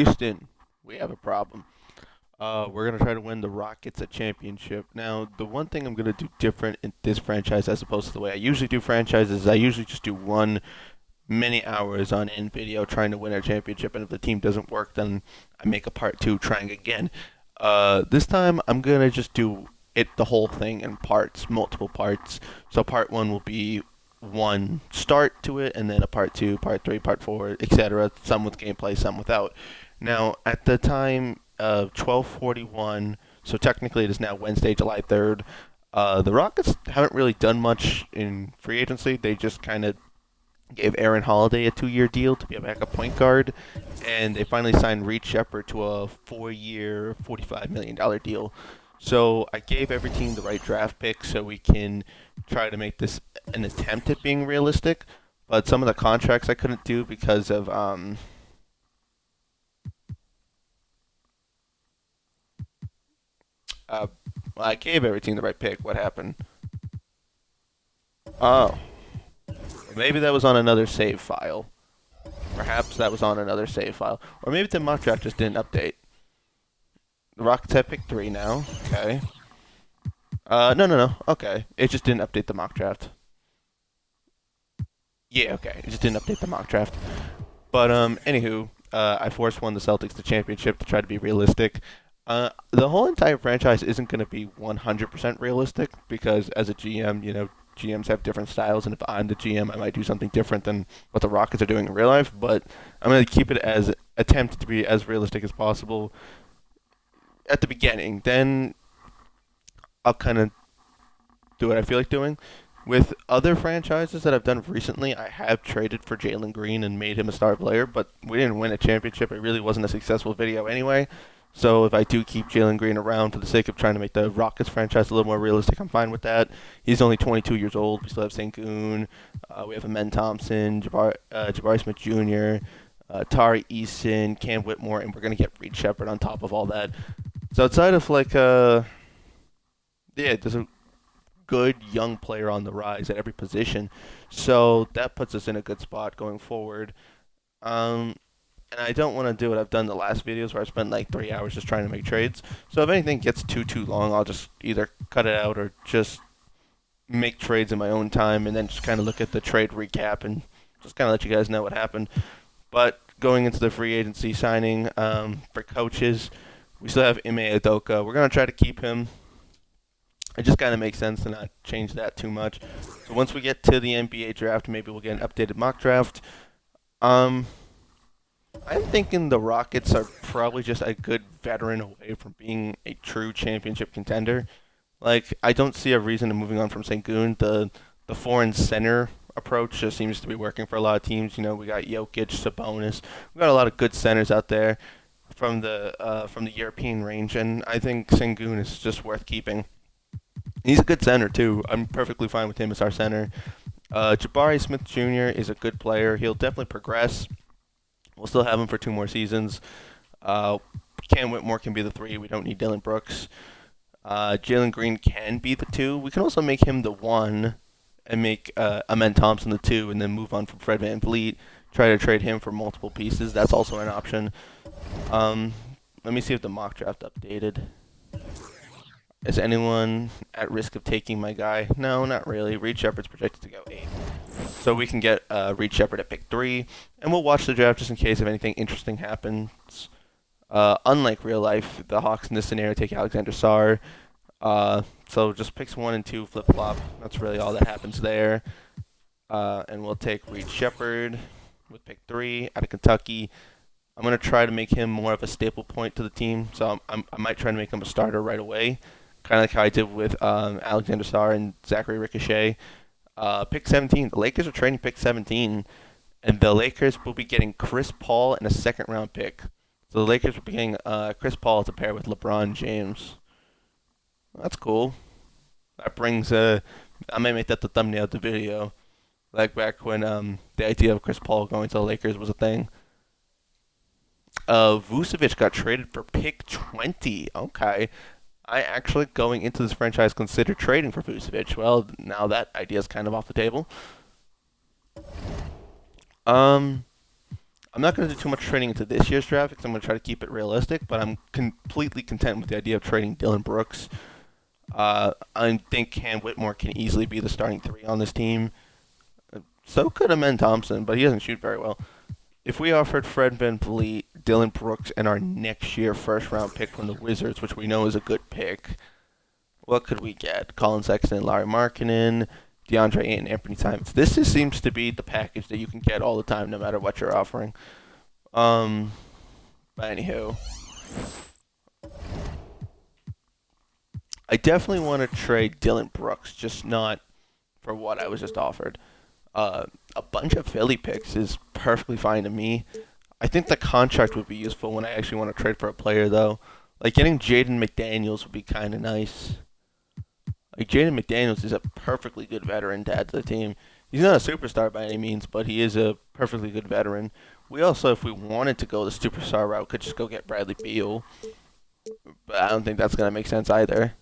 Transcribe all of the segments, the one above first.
Houston, we have a problem. We're gonna try to win the Rockets a championship. Now, the one thing I'm gonna do different in this franchise as opposed to the way I usually do franchises is I usually just do one many hours on in video trying to win a championship, and if the team doesn't work, then I make a part two trying again. This time I'm gonna just do it the whole thing in parts, multiple parts. So part one will be one start to it, and then a part two, part three, part four, etc. Some with gameplay, some without. Now, at the time of 12:41, so technically it is now Wednesday, July 3rd. The Rockets haven't really done much in free agency. They just kind of gave Aaron Holiday a 2-year deal to be a backup point guard, and they finally signed Reed Sheppard to a 4-year, $45 million deal. So I gave every team the right draft pick so we can try to make this an attempt at being realistic. But some of the contracts I couldn't do because of uh, well, I gave every team the right pick. What happened? Oh, maybe that was on another save file. Perhaps that was on another save file, or maybe the mock draft just didn't update. The Rockets have pick three now. Okay. No. Okay, it just didn't update the mock draft. Yeah, okay, it just didn't update the mock draft. But anywho, I forced won the Celtics the championship to try to be realistic. The whole entire franchise isn't going to be 100% realistic because as a GM, GMs have different styles, and if I'm the GM, I might do something different than what the Rockets are doing in real life. But I'm going to keep it as attempt to be as realistic as possible at the beginning. Then I'll kind of do what I feel like doing. With other franchises that I've done recently, I have traded for Jalen Green and made him a star player, but we didn't win a championship. It really wasn't a successful video anyway. So if I do keep Jalen Green around for the sake of trying to make the Rockets franchise a little more realistic, I'm fine with that. He's only 22 years old. We still have Sengun. We have Amen Thompson, Jabari Smith Jr., Tari Eason, Cam Whitmore, and we're going to get Reed Sheppard on top of all that. So outside of yeah, there's a good young player on the rise at every position. So that puts us in a good spot going forward. Um, and I don't want to do what I've done the last videos where I spent like 3 hours just trying to make trades. So if anything gets too long, I'll just either cut it out or just make trades in my own time and then just kind of look at the trade recap and just kind of let you guys know what happened. But going into the free agency signing for coaches, we still have Ime Adoka. We're going to try to keep him. It just kind of makes sense to not change that too much. So once we get to the NBA draft, maybe we'll get an updated mock draft. Um, I'm thinking the Rockets are probably just a good veteran away from being a true championship contender. Like, I don't see a reason to moving on from Sengun. The foreign center approach just seems to be working for a lot of teams. We got Jokic, Sabonis. We got a lot of good centers out there from the European range, and I think Sengun is just worth keeping. He's a good center too. I'm perfectly fine with him as our center. Jabari Smith Jr. is a good player. He'll definitely progress. We'll still have him for 2 more seasons. Uh, Cam Whitmore can be the three. We don't need Dylan Brooks. Jalen Green can be the two. We can also make him the one and make Amen Thompson the two and then move on from Fred Van Vliet. Try to trade him for multiple pieces. That's also an option. Um, Let me see if the mock draft updated. Is anyone at risk of taking my guy? No, not really. Reed Sheppard's projected to go 8. So we can get Reed Sheppard at pick 3, and we'll watch the draft just in case if anything interesting happens. Unlike real life, the Hawks in this scenario take Alexander Sarr. So just picks 1 and 2 flip-flop. That's really all that happens there. And we'll take Reed Sheppard with pick 3 out of Kentucky. I'm going to try to make him more of a staple point to the team, so I might try to make him a starter right away, kind of like how I did with Alexander Sarr and Zachary Ricochet. Pick 17. The Lakers are trading pick 17, and the Lakers will be getting Chris Paul and a second-round pick. So the Lakers will be getting Chris Paul to pair with LeBron James. That's cool. That brings I might make that the thumbnail of the video, like back when the idea of Chris Paul going to the Lakers was a thing. Vucevic got traded for pick 20. Okay. I actually, going into this franchise, considered trading for Vucevic. Well, now that idea is kind of off the table. Um, I'm not going to do too much trading into this year's draft because I'm going to try to keep it realistic, but I'm completely content with the idea of trading Dylan Brooks. I think Cam Whitmore can easily be the starting 3 on this team. So could Amen Thompson, but he doesn't shoot very well. If we offered Fred VanVleet, Dylan Brooks, and our next year first-round pick from the Wizards, which we know is a good pick, what could we get? Colin Sexton, Larry Markkinen, DeAndre Ayton, Anthony Simons. This just seems to be the package that you can get all the time, no matter what you're offering. But anywho, I definitely want to trade Dylan Brooks, just not for what I was just offered. A bunch of Philly picks is perfectly fine to me. I think the contract would be useful when I actually want to trade for a player, though. Like, getting Jaden McDaniels would be kind of nice. Like, Jaden McDaniels is a perfectly good veteran to add to the team. He's not a superstar by any means, but he is a perfectly good veteran. We also, if we wanted to go the superstar route, could just go get Bradley Beal. But I don't think that's going to make sense either.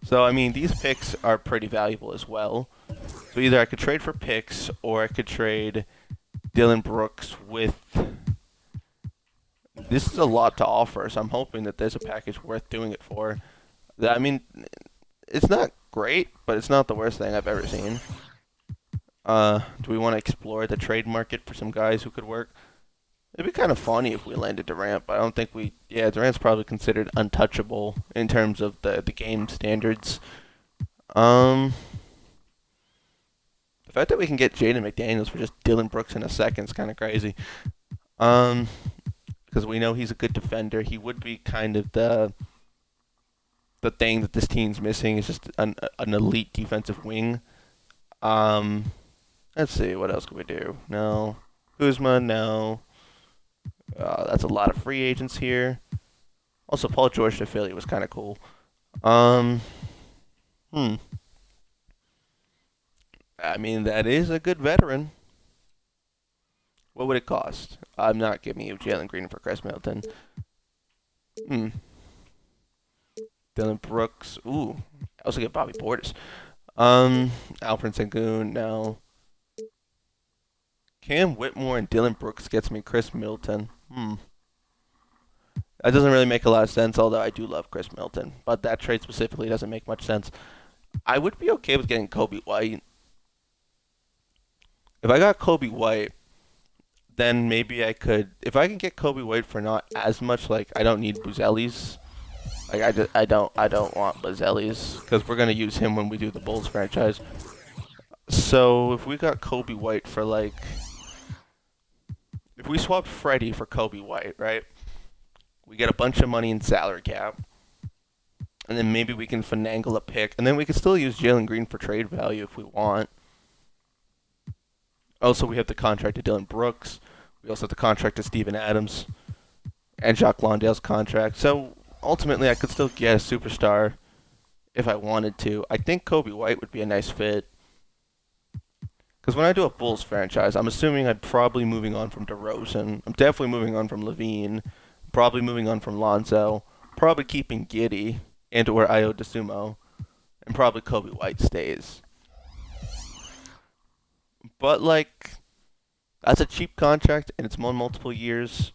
So, I mean, these picks are pretty valuable as well. So either I could trade for picks, or I could trade Dylan Brooks with... This is a lot to offer, so I'm hoping that there's a package worth doing it for. I mean, it's not great, but it's not the worst thing I've ever seen. Do we want to explore the trade market for some guys who could work? It'd be kind of funny if we landed Durant, but I don't think we... Yeah, Durant's probably considered untouchable in terms of the game standards. The fact that we can get Jaden McDaniels for just Dylan Brooks in a second is kind of crazy. Because we know he's a good defender. He would be kind of the thing that this team's missing is just an elite defensive wing. Let's see, what else could we do? No. Kuzma, no. That's a lot of free agents here. Also, Paul George to Philly was kind of cool. I mean, that is a good veteran. What would it cost? I'm not giving you Jalen Green for Chris Middleton. Dylan Brooks. Ooh. I also get Bobby Portis. Alperen Sengun, no. Cam Whitmore and Dylan Brooks gets me Chris Middleton. That doesn't really make a lot of sense, although I do love Chris Middleton. But that trade specifically doesn't make much sense. I would be okay with getting Kobe White. If I got Kobe White, then maybe I could... If I can get Kobe White for not as much, like, I don't need Buzelis. Like, I don't want Buzelis, because we're going to use him when we do the Bulls franchise. So, if we got Kobe White for, like... If we swapped Freddie for Kobe White, right? We get a bunch of money in salary cap. And then maybe we can finagle a pick. And then we can still use Jalen Green for trade value if we want. Also, we have the contract to Dylan Brooks. We also have the contract to Steven Adams. And Jacques Londale's contract. So, ultimately, I could still get a superstar if I wanted to. I think Kobe White would be a nice fit. Because when I do a Bulls franchise, I'm assuming I'm probably moving on from DeRozan. I'm definitely moving on from Levine. Probably moving on from Lonzo. Probably keeping Giddey and or Ayo DeSumo. And probably Kobe White stays. But, like, that's a cheap contract, and it's on multiple years.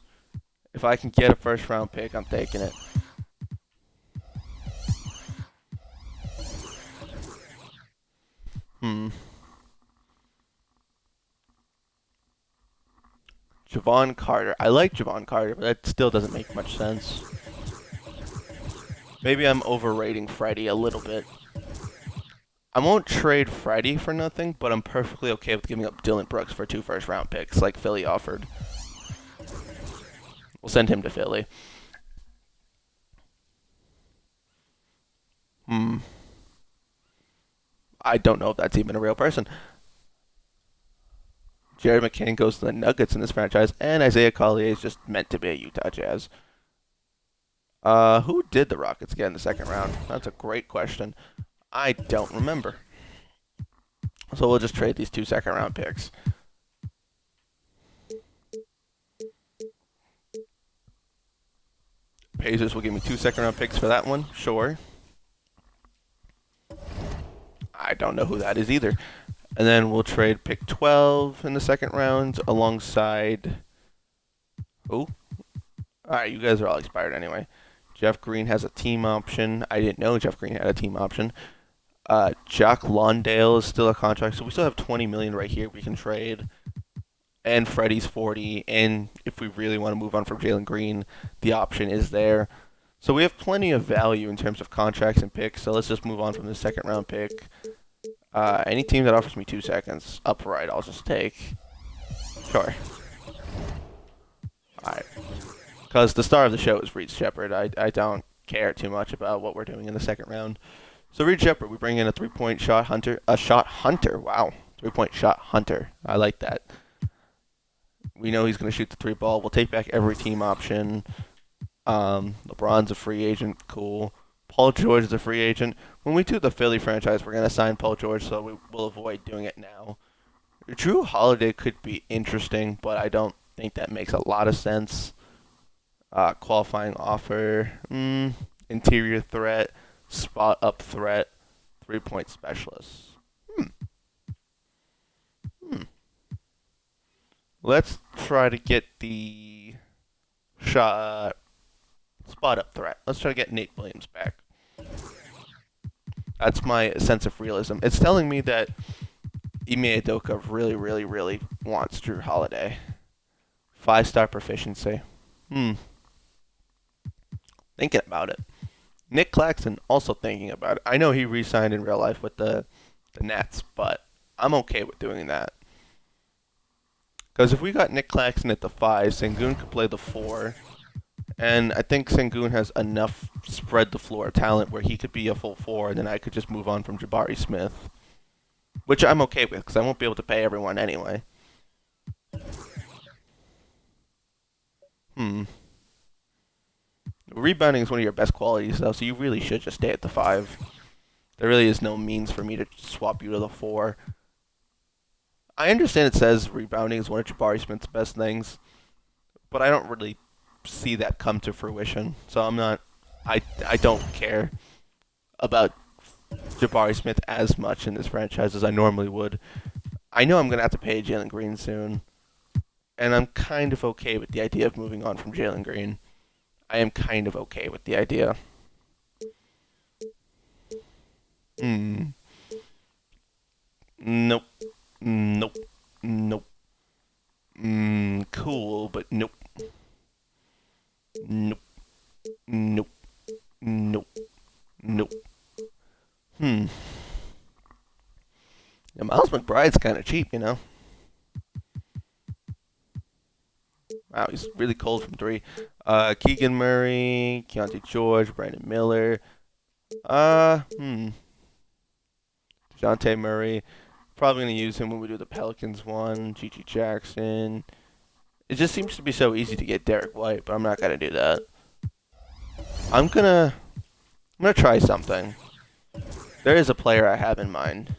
If I can get a first-round pick, I'm taking it. Javon Carter. I like Javon Carter, but that still doesn't make much sense. Maybe I'm overrating Freddie a little bit. I won't trade Freddie for nothing, but I'm perfectly okay with giving up Dylan Brooks for 2 first-round picks, like Philly offered. We'll send him to Philly. I don't know if that's even a real person. Jared McCann goes to the Nuggets in this franchise, and Isaiah Collier is just meant to be a Utah Jazz. Who did the Rockets get in the second round? That's a great question. I don't remember. So we'll just trade these 2 second-round picks. Pacers will give me 2 second-round picks for that one. Sure. I don't know who that is either. And then we'll trade pick 12 in the second round alongside. Oh, alright, you guys are all expired anyway. Jeff Green has a team option. I didn't know Jeff Green had a team option. Jock Lawndale is still a contract, so we still have 20 million right here we can trade. And Freddie's 40, and if we really want to move on from Jalen Green, the option is there. So we have plenty of value in terms of contracts and picks, so let's just move on from the second round pick. Any team that offers me 2 seconds upright, I'll just take. Sure. Alright. Because the star of the show is Reed Sheppard. I don't care too much about what we're doing in the second round. So Reed Sheppard, we bring in a 3-point shot hunter. A shot hunter, wow. 3-point shot hunter. I like that. We know he's going to shoot the 3 ball. We'll take back every team option. LeBron's a free agent. Cool. Paul George is a free agent. When we do the Philly franchise, we're going to sign Paul George, so we will avoid doing it now. Drew Holiday could be interesting, but I don't think that makes a lot of sense. Qualifying offer. Interior threat. Spot up threat. 3-point specialist. Let's try to get the spot up threat. Let's try to get Nate Williams back. That's my sense of realism. It's telling me that Ime Udoka really, really, really wants Drew Holiday. 5-star proficiency. Thinking about it. Nick Claxton also thinking about it. I know he re-signed in real life with the Nets, but I'm okay with doing that. Because if we got Nick Claxton at the 5, Sengun could play the 4. And I think Sengun has enough spread the floor talent where he could be a full 4, and then I could just move on from Jabari Smith. Which I'm okay with, because I won't be able to pay everyone anyway. Rebounding is one of your best qualities, though, so you really should just stay at the 5. There really is no means for me to swap you to the 4. I understand it says rebounding is one of Jabari Smith's best things, but I don't really see that come to fruition. So I don't care about Jabari Smith as much in this franchise as I normally would. I know I'm going to have to pay Jalen Green soon, and I'm kind of okay with the idea of moving on from Jalen Green. I am kind of okay with the idea. Nope. Nope. Nope. Cool, but nope. Nope. Nope. Nope. Nope. Yeah, Miles McBride's kind of cheap, you know. Wow, he's really cold from 3. Keegan Murray, Keontae George, Brandon Miller. DeJounte Murray. Probably going to use him when we do the Pelicans one. G.G. Jackson. It just seems to be so easy to get Derek White, but I'm not going to do that. I'm gonna try something. There is a player I have in mind.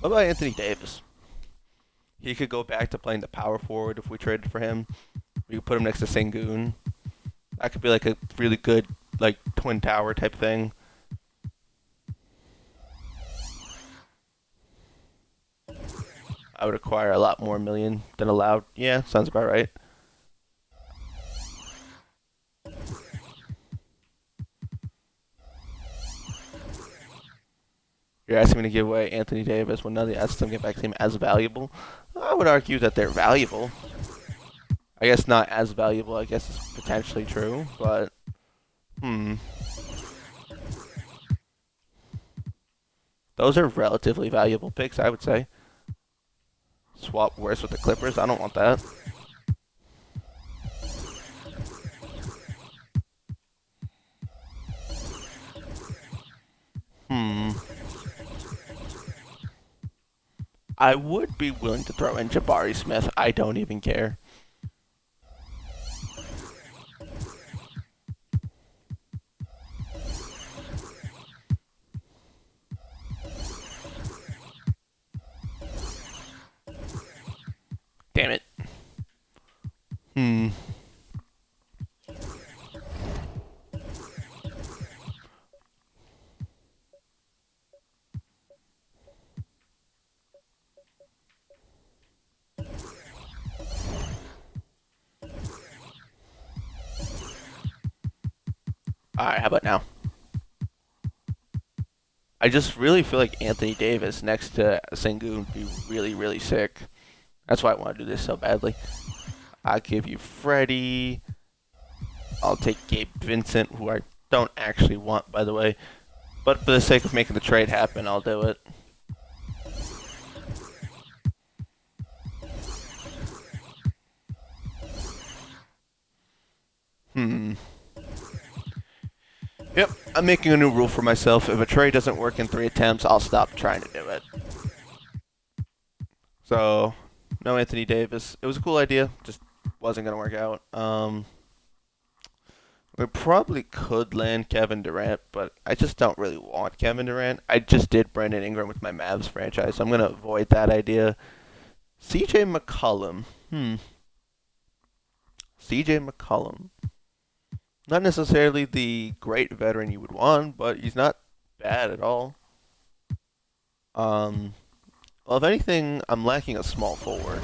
What about Anthony Davis? He could go back to playing the power forward if we traded for him. We could put him next to Sengun. That could be like a really good, like, twin tower type thing. I would acquire a lot more million than allowed. Yeah, sounds about right. You're asking me to give away Anthony Davis when none of the assets I'm getting back seem as valuable? I would argue that they're valuable. I guess not as valuable, I guess is potentially true, but... Those are relatively valuable picks, I would say. Swap worse with the Clippers? I don't want that. I would be willing to throw in Jabari Smith. I don't even care. Damn it. Alright, how about now? I just really feel like Anthony Davis next to Sengun would be really, really sick. That's why I want to do this so badly. I'll give you Freddie. I'll take Gabe Vincent, who I don't actually want, by the way. But for the sake of making the trade happen, I'll do it. Yep, I'm making a new rule for myself. If a trade doesn't work in 3 attempts, I'll stop trying to do it. So, no Anthony Davis. It was a cool idea, just wasn't going to work out. We probably could land Kevin Durant, but I just don't really want Kevin Durant. I just did Brandon Ingram with my Mavs franchise, so I'm going to avoid that idea. CJ McCollum. CJ McCollum. Not necessarily the great veteran you would want, but he's not bad at all. Well, if anything, I'm lacking a small forward.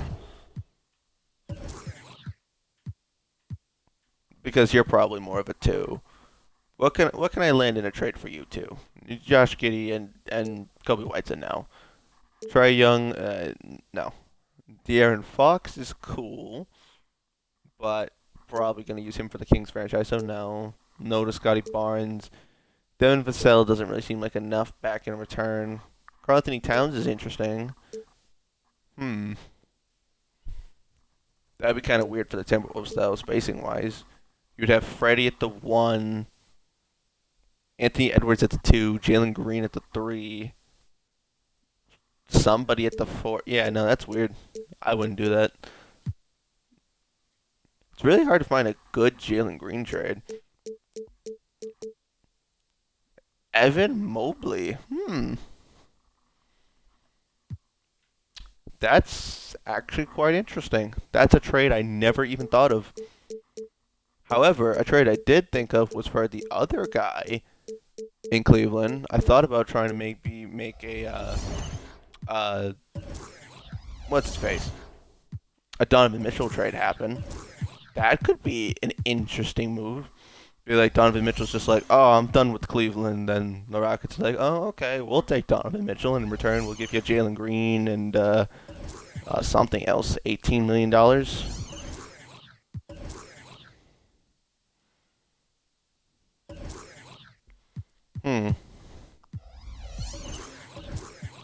Because you're probably more of a 2. What can I land in a trade for you two? Josh Giddey and Kobe White's a no. Trae Young, no. De'Aaron Fox is cool, but probably going to use him for the Kings franchise, so no. No to Scotty Barnes. Devin Vassell doesn't really seem like enough back in return. Karl Anthony Towns is interesting. That'd be kind of weird for the Timberwolves, though, spacing-wise. You'd have Freddie at the 1, Anthony Edwards at the 2, Jalen Green at the 3, somebody at the 4. Yeah, no, that's weird. I wouldn't do that. It's really hard to find a good Jalen Green trade. Evan Mobley. That's actually quite interesting. That's a trade I never even thought of. However, a trade I did think of was for the other guy in Cleveland. I thought about trying to make a what's his face? A Donovan Mitchell trade happen. That could be an interesting move. Be like Donovan Mitchell's just like, oh, I'm done with Cleveland. Then the Rockets are like, oh, okay, we'll take Donovan Mitchell, and in return we'll give you Jalen Green and something else, $18 million.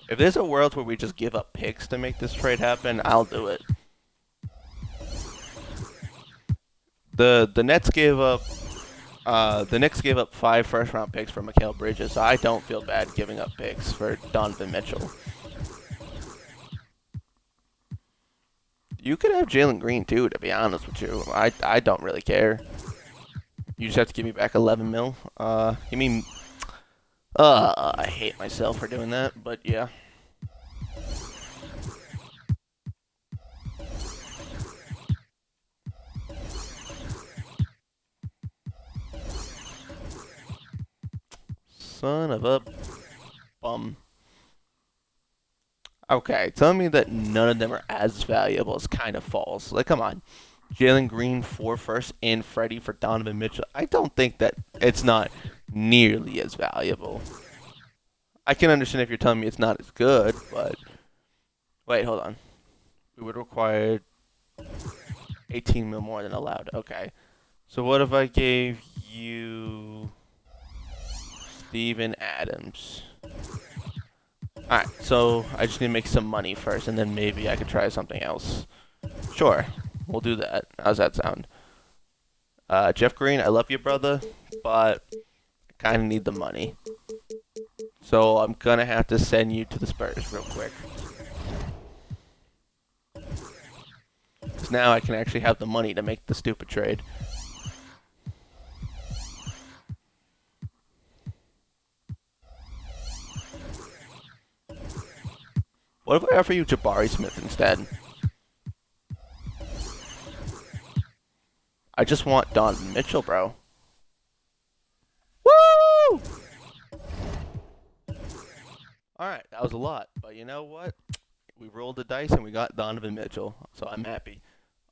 If there's a world where we just give up picks to make this trade happen, I'll do it. The Nets gave up 5 first-round picks for Mikal Bridges, so I don't feel bad giving up picks for Donovan Mitchell. You could have Jalen Green too, to be honest with you. I don't really care. You just have to give me back 11 mil. You mean? I hate myself for doing that, but yeah. Son of a bum. Okay, telling me that none of them are as valuable is kind of false. Like, come on. Jalen Green 4 first and Freddie for Donovan Mitchell. I don't think that it's not nearly as valuable. I can understand if you're telling me it's not as good, but wait, hold on. We would require 18 mil more than allowed. Okay. So what if I gave you Steven Adams? Alright, so I just need to make some money first, and then maybe I could try something else. Sure, we'll do that. How's that sound? Jeff Green, I love you, brother, but I kind of need the money. So I'm going to have to send you to the Spurs real quick. Because now I can actually have the money to make the stupid trade. What if I offer you Jabari Smith instead? I just want Donovan Mitchell, bro. Woo! Alright, that was a lot. But you know what? We rolled the dice and we got Donovan Mitchell. So I'm happy.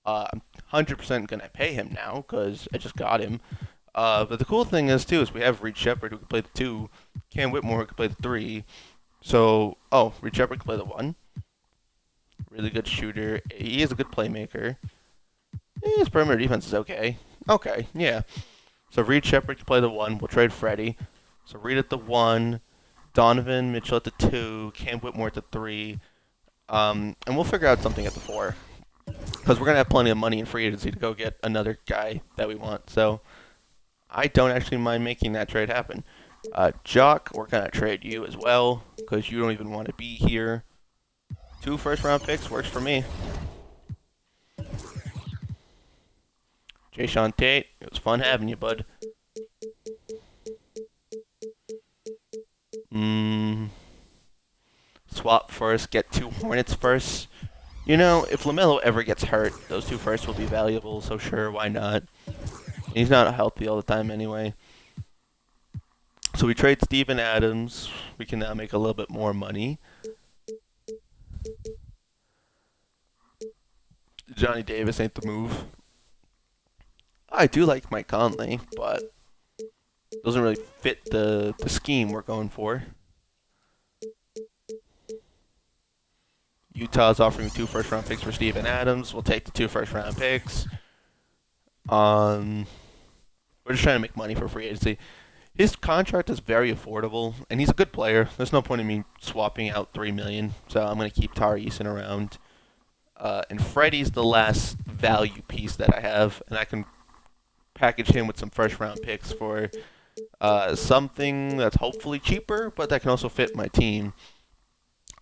I'm 100% going to pay him now because I just got him. But the cool thing is too is we have Reed Sheppard who can play the 2, Cam Whitmore who can play the 3. So Reed Sheppard can play the 1. Really good shooter. He is a good playmaker. His perimeter defense is okay. Okay, yeah. So Reed Sheppard can play the 1. We'll trade Freddie. So Reed at the 1, Donovan Mitchell at the 2, Cam Whitmore at the 3, and we'll figure out something at the 4 because we're gonna have plenty of money in free agency to go get another guy that we want. So I don't actually mind making that trade happen. Jock, we're gonna trade you as well because you don't even want to be here. 2 first-round picks works for me. Jayshawn Tate, it was fun having you, bud. Swap first, get 2 Hornets first. You know, if LaMelo ever gets hurt, those 2 firsts will be valuable, so sure, why not? He's not healthy all the time anyway. So we trade Steven Adams. We can now make a little bit more money. Johnny Davis ain't the move. I do like Mike Conley, but doesn't really fit the scheme we're going for. Utah's offering 2 first-round picks for Steven Adams. We'll take the 2 first-round picks. We're just trying to make money for free agency. His contract is very affordable, and he's a good player. There's no point in me swapping out $3 million, so I'm going to keep Tari Eason around. And Freddie's the last value piece that I have, and I can package him with some first-round picks for something that's hopefully cheaper, but that can also fit my team.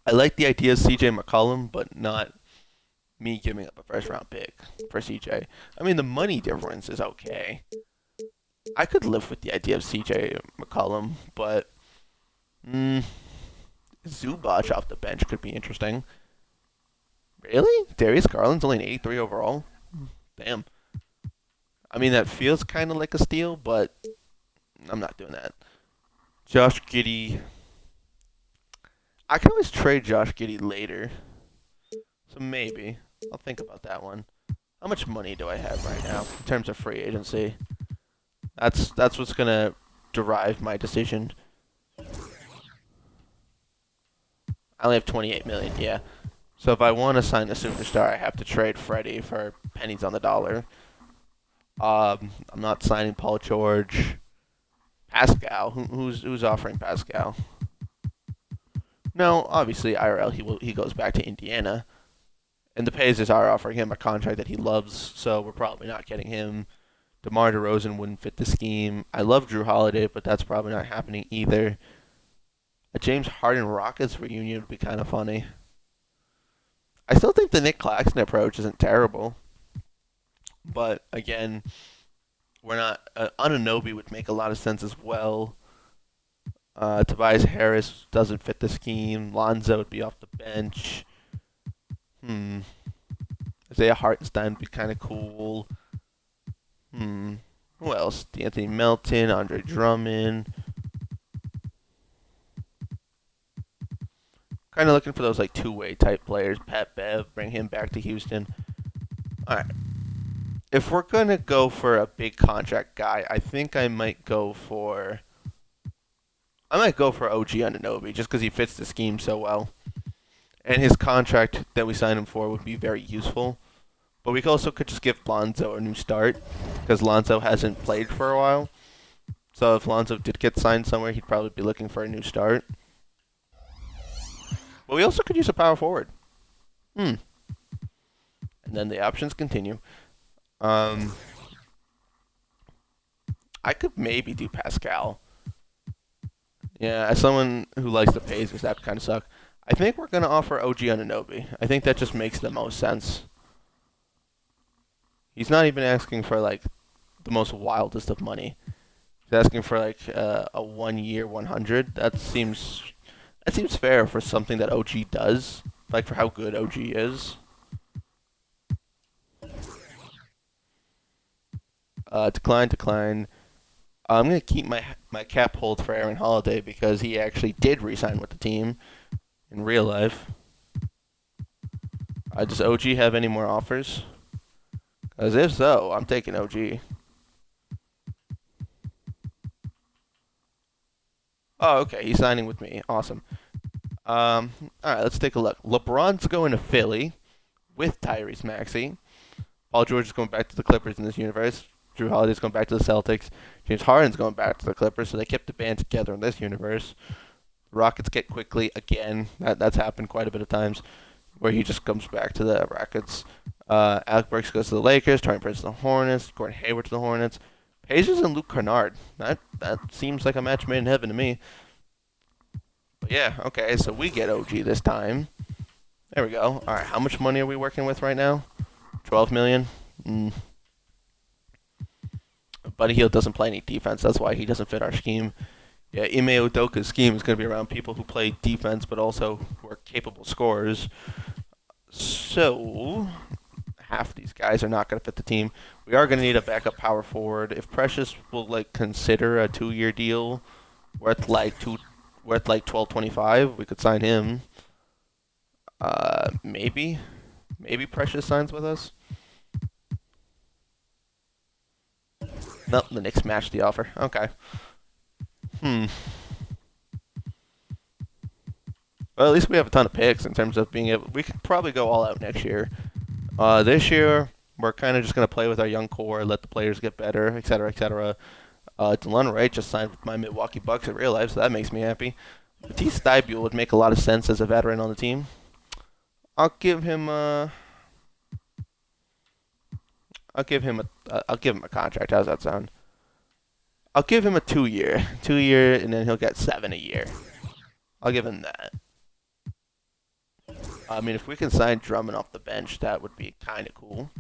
I like the idea of CJ McCollum, but not me giving up a first-round pick for CJ. I mean, the money difference is okay. I could live with the idea of CJ McCollum, but Zubac off the bench could be interesting. Really? Darius Garland's only an 83 overall? Damn. I mean, that feels kind of like a steal, but I'm not doing that. Josh Giddey. I can always trade Josh Giddey later. So maybe. I'll think about that one. How much money do I have right now in terms of free agency? That's what's going to derive my decision. I only have 28 million, yeah. So if I want to sign a superstar, I have to trade Freddie for pennies on the dollar. I'm not signing Paul George. Pascal, who's offering Pascal? No, obviously IRL he goes back to Indiana, and the Pacers are offering him a contract that he loves, so we're probably not getting him. DeMar DeRozan wouldn't fit the scheme. I love Drew Holiday, but that's probably not happening either. A James Harden Rockets reunion would be kind of funny. I still think the Nick Claxton approach isn't terrible, but again, we're not. Anunoby would make a lot of sense as well. Tobias Harris doesn't fit the scheme. Lonzo would be off the bench. Isaiah Hartenstein would be kind of cool. Who else? D'Anthony Melton, Andre Drummond. Kind of looking for those like two-way type players. Pat Bev, bring him back to Houston. All right. If we're gonna go for a big contract guy, I think I might go for OG Anunoby just because he fits the scheme so well, and his contract that we signed him for would be very useful. But we also could just give Lonzo a new start because Lonzo hasn't played for a while. So if Lonzo did get signed somewhere, he'd probably be looking for a new start. But we also could use a power forward. And then the options continue. I could maybe do Pascal. Yeah, as someone who likes the Pacers, that would kind of suck. I think we're going to offer OG Anunoby. I think that just makes the most sense. He's not even asking for, like, the most wildest of money. He's asking for, like, a 1 year 100. That seems fair for something that OG does, like for how good OG is. Decline. I'm going to keep my cap hold for Aaron Holiday because he actually did re-sign with the team in real life. Does OG have any more offers? Because if so, I'm taking OG. Oh, okay. He's signing with me. Awesome. All right, let's take a look. LeBron's going to Philly with Tyrese Maxey. Paul George is going back to the Clippers in this universe. Drew Holiday's going back to the Celtics. James Harden's going back to the Clippers, so they kept the band together in this universe. The Rockets get quickly again. That's happened quite a bit of times, where he just comes back to the Rockets. Alec Burks goes to the Lakers. Taurean Prince to the Hornets. Gordon Hayward to the Hornets. Pacers and Luke Kennard. That seems like a match made in heaven to me. But yeah, okay, so we get OG this time. There we go. All right, how much money are we working with right now? 12 million. Buddy Hield doesn't play any defense. That's why he doesn't fit our scheme. Yeah, Ime Udoka's scheme is going to be around people who play defense but also who are capable scorers. So, half of these guys are not going to fit the team. We are going to need a backup power forward. If Precious will consider a 2-year deal worth 12.25, we could sign him. Maybe Precious signs with us. Nope, the Knicks matched the offer. Okay. Well, at least we have a ton of picks in terms of being able. We could probably go all out next year. This year, we're kind of just going to play with our young core, let the players get better, etc., etc. DeLon Wright just signed with my Milwaukee Bucks in real life, so that makes me happy. Matisse Thybulle would make a lot of sense as a veteran on the team. I'll give him a contract. How's that sound? I'll give him a 2-year, and then he'll get 7 a year. I'll give him that. I mean, if we can sign Drummond off the bench, that would be kind of cool.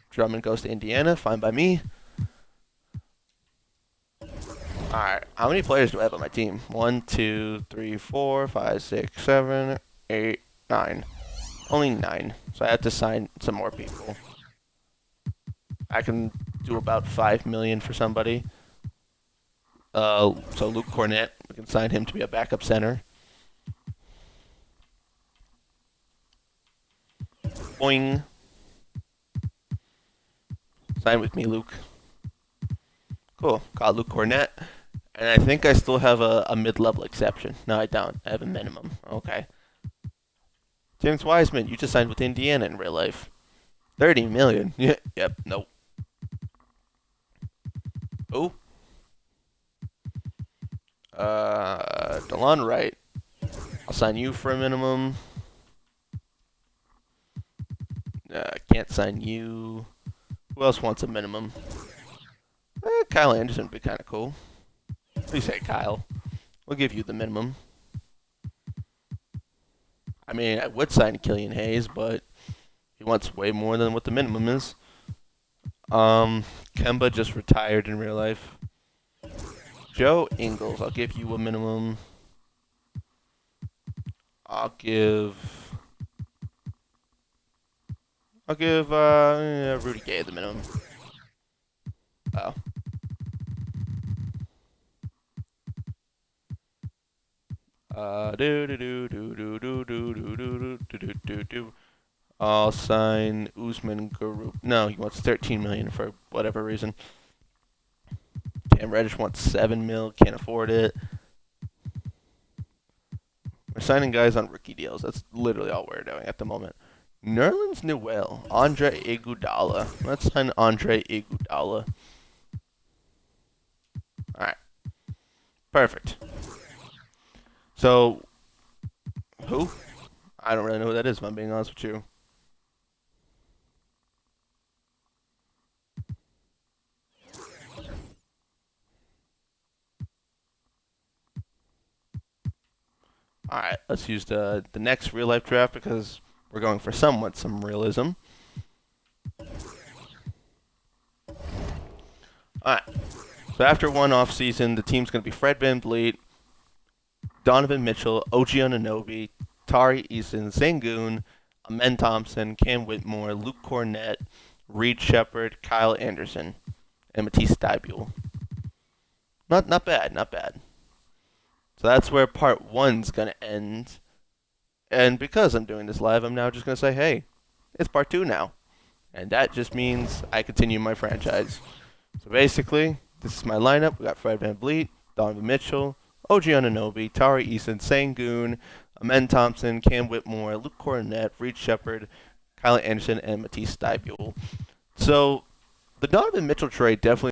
Drummond goes to Indiana, fine by me. Alright, how many players do I have on my team? 1, 2, 3, 4, 5, 6, 7, 8, 9. Only 9, so I have to sign some more people. I can do about 5 million for somebody. So Luke Cornett, we can sign him to be a backup center. Boing. Sign with me, Luke. Cool. Got Luke Cornett. And I think I still have a mid-level exception. No, I don't. I have a minimum. Okay. James Wiseman, you just signed with Indiana in real life. 30 million. Yeah. Yep. Nope. Oh. DeLon Wright. I'll sign you for a minimum. Can't sign you. Who else wants a minimum? Kyle Anderson would be kind of cool. What do you say, Kyle? We'll give you the minimum. I mean, I would sign Killian Hayes, but he wants way more than what the minimum is. Kemba just retired in real life. Joe Ingles, I'll give you a minimum. I'll give Rudy Gay the minimum. Oh. I'll sign Usman Garup. No, he wants 13 million for whatever reason. Cam Reddish wants 7 mil. Can't afford it. We're signing guys on rookie deals. That's literally all we're doing at the moment. Nerlens Noel, Andre Iguodala. Let's sign Andre Iguodala. All right. Perfect. So, who? I don't really know who that is, if I'm being honest with you. Alright, let's use the next real-life draft because we're going for some realism. Alright, so after one off-season, the team's going to be Fred VanVleet, Donovan Mitchell, OG Anunoby, Tari Eason, Sengun, Amen Thompson, Cam Whitmore, Luke Cornett, Reed Sheppard, Kyle Anderson, and Matisse Thybulle. Not bad. So that's where part 1's going to end. And because I'm doing this live, I'm now just going to say, hey, it's part 2 now. And that just means I continue my franchise. So basically, this is my lineup. We got Fred VanVleet, Donovan Mitchell, OG Anunoby, Tari Eason, Sangoon, Amen Thompson, Cam Whitmore, Luke Cornett, Reed Sheppard, Kyle Anderson, and Matisse Thybulle. So the Donovan Mitchell trade definitely